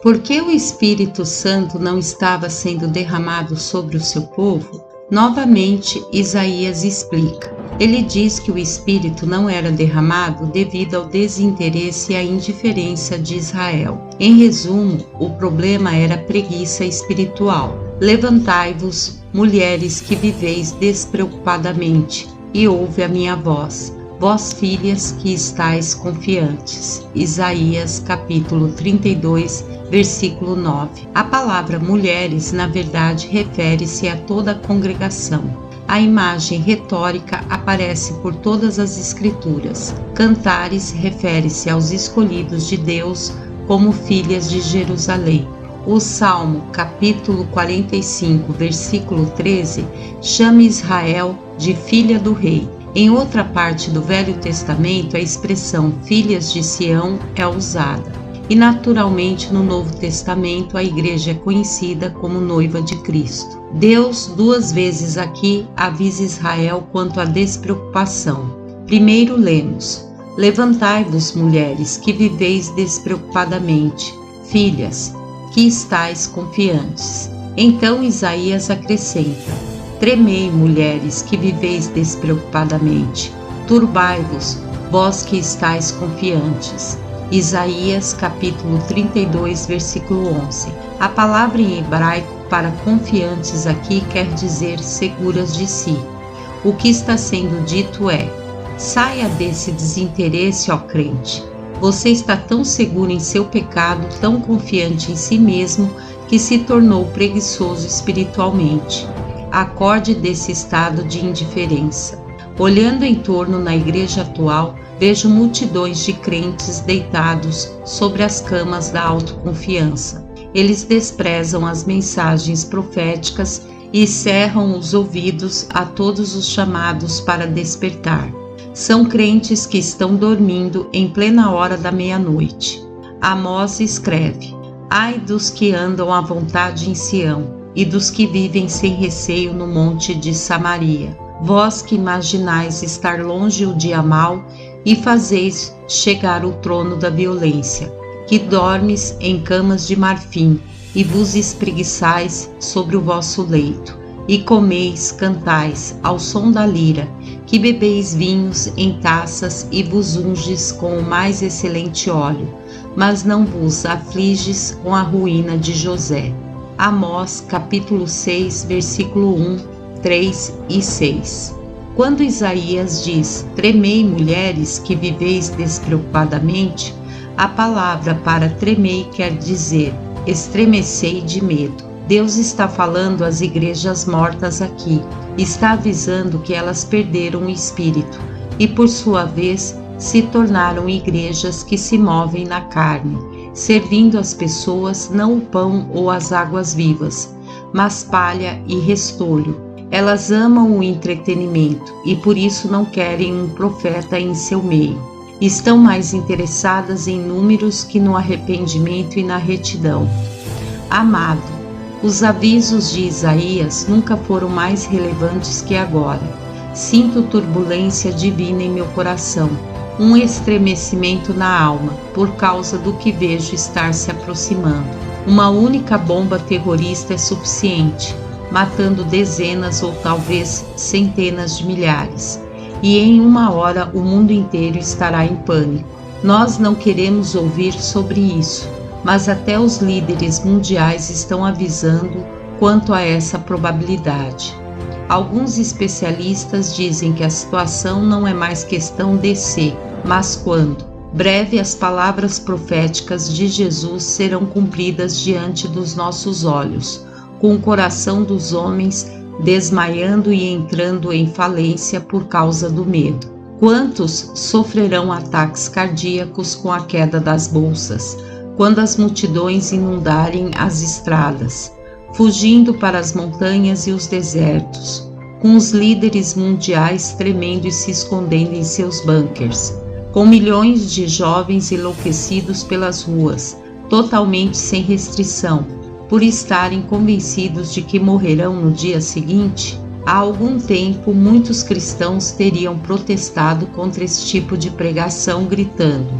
Por que o Espírito Santo não estava sendo derramado sobre o seu povo? Novamente, Isaías explica. Ele diz que o Espírito não era derramado devido ao desinteresse e à indiferença de Israel. Em resumo, o problema era preguiça espiritual. Levantai-vos, mulheres que viveis despreocupadamente, e ouve a minha voz. Vós filhas que estáis confiantes. Isaías capítulo 32, versículo 9. A palavra mulheres, na verdade, refere-se a toda a congregação. A imagem retórica aparece por todas as escrituras. Cantares refere-se aos escolhidos de Deus como filhas de Jerusalém. O Salmo capítulo 45, versículo 13, chama Israel de filha do rei. Em outra parte do Velho Testamento, a expressão filhas de Sião é usada. E naturalmente no Novo Testamento a igreja é conhecida como noiva de Cristo. Deus duas vezes aqui avisa Israel quanto à despreocupação. Primeiro lemos: Levantai-vos, mulheres, que viveis despreocupadamente, filhas, que estáis confiantes. Então Isaías acrescenta: Tremei, mulheres, que viveis despreocupadamente, turbai-vos, vós que estáis confiantes. Isaías capítulo 32, versículo 11. A palavra em hebraico para confiantes aqui quer dizer seguras de si. O que está sendo dito é: saia desse desinteresse, ó crente. Você está tão seguro em seu pecado, tão confiante em si mesmo, que se tornou preguiçoso espiritualmente. Acorde desse estado de indiferença. Olhando em torno na igreja atual, vejo multidões de crentes deitados sobre as camas da autoconfiança. Eles desprezam as mensagens proféticas e cerram os ouvidos a todos os chamados para despertar. São crentes que estão dormindo em plena hora da meia-noite. Amós escreve: Ai dos que andam à vontade em Sião, e dos que vivem sem receio no monte de Samaria. Vós que imaginais estar longe o dia mau e fazeis chegar o trono da violência, que dormes em camas de marfim e vos espreguiçais sobre o vosso leito, e comeis, cantais ao som da lira, que bebeis vinhos em taças e vos unges com o mais excelente óleo, mas não vos afliges com a ruína de José. Amós capítulo 6, versículo 1, 3 e 6. Quando Isaías diz: Tremei, mulheres que viveis despreocupadamente, a palavra para tremei quer dizer estremecei de medo. Deus está falando às igrejas mortas aqui, está avisando que elas perderam o espírito e, por sua vez, se tornaram igrejas que se movem na carne, servindo as pessoas não o pão ou as águas vivas, mas palha e restolho. Elas amam o entretenimento e por isso não querem um profeta em seu meio. Estão mais interessadas em números que no arrependimento e na retidão. Amado, os avisos de Isaías nunca foram mais relevantes que agora. Sinto turbulência divina em meu coração, um estremecimento na alma por causa do que vejo estar se aproximando. Uma única bomba terrorista é suficiente, matando dezenas ou talvez centenas de milhares. E em uma hora o mundo inteiro estará em pânico. Nós não queremos ouvir sobre isso, mas até os líderes mundiais estão avisando quanto a essa probabilidade. Alguns especialistas dizem que a situação não é mais questão de se, mas quando. Breve as palavras proféticas de Jesus serão cumpridas diante dos nossos olhos, com o coração dos homens desmaiando e entrando em falência por causa do medo. Quantos sofrerão ataques cardíacos com a queda das bolsas, quando as multidões inundarem as estradas, fugindo para as montanhas e os desertos, com os líderes mundiais tremendo e se escondendo em seus bunkers, com milhões de jovens enlouquecidos pelas ruas, totalmente sem restrição, por estarem convencidos de que morrerão no dia seguinte? Há algum tempo, muitos cristãos teriam protestado contra esse tipo de pregação, gritando: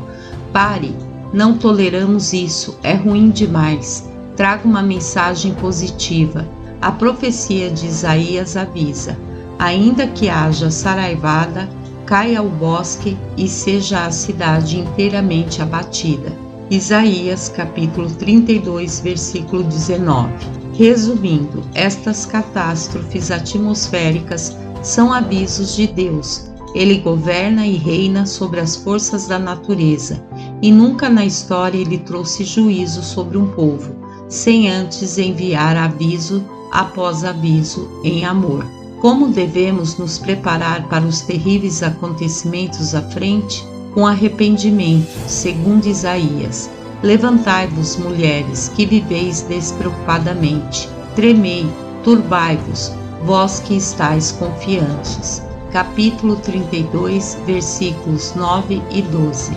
pare, Não toleramos isso, é ruim demais. Traga uma mensagem positiva. A profecia de Isaías avisa: ainda que haja saraivada, caia o bosque e seja a cidade inteiramente abatida. Isaías capítulo 32, versículo 19. Resumindo, estas catástrofes atmosféricas são avisos de Deus. Ele governa e reina sobre as forças da natureza, e nunca na história ele trouxe juízo sobre um povo, sem antes enviar aviso após aviso em amor. Como devemos nos preparar para os terríveis acontecimentos à frente? Com arrependimento, segundo Isaías. Levantai-vos, mulheres, que viveis despreocupadamente. Tremei, turbai-vos, vós que estáis confiantes. Capítulo 32, versículos 9 e 12.